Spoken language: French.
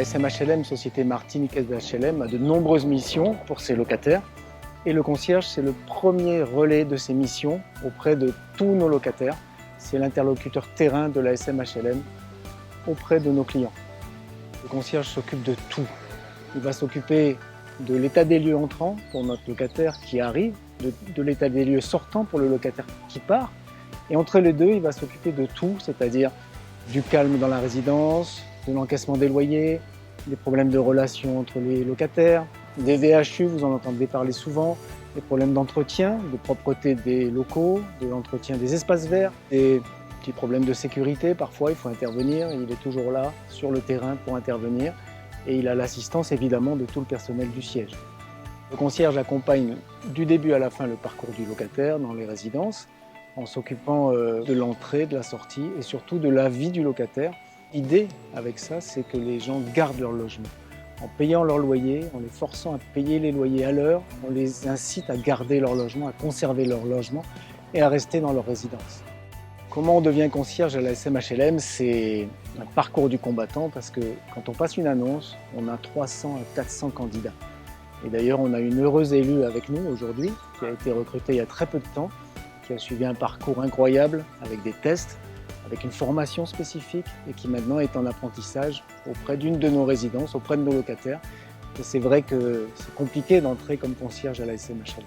La SMHLM, Société Martiniquaise d'HLM, a de nombreuses missions pour ses locataires. Et le concierge, c'est le premier relais de ces missions auprès de tous nos locataires. C'est l'interlocuteur terrain de la SMHLM auprès de nos clients. Le concierge s'occupe de tout. Il va s'occuper de l'état des lieux entrant pour notre locataire qui arrive, de l'état des lieux sortant pour le locataire qui part. Et entre les deux, il va s'occuper de tout, c'est-à-dire du calme dans la résidence, de l'encaissement des loyers, des problèmes de relations entre les locataires, des VHU, vous en entendez parler souvent, des problèmes d'entretien, de propreté des locaux, de l'entretien des espaces verts, des petits problèmes de sécurité, parfois il faut intervenir, il est toujours là sur le terrain pour intervenir et il a l'assistance évidemment de tout le personnel du siège. Le concierge accompagne du début à la fin le parcours du locataire dans les résidences en s'occupant de l'entrée, de la sortie et surtout de la vie du locataire. L'idée avec ça, c'est que les gens gardent leur logement. En payant leur loyer, en les forçant à payer les loyers à l'heure, on les incite à garder leur logement, à conserver leur logement et à rester dans leur résidence. Comment on devient concierge à la SMHLM? C'est un parcours du combattant parce que quand on passe une annonce, on a 300 à 400 candidats. Et d'ailleurs, on a une heureuse élue avec nous aujourd'hui qui a été recrutée il y a très peu de temps, qui a suivi un parcours incroyable avec des tests, avec une formation spécifique et qui maintenant est en apprentissage auprès d'une de nos résidences, auprès de nos locataires. Et c'est vrai que c'est compliqué d'entrer comme concierge à la SMHLM.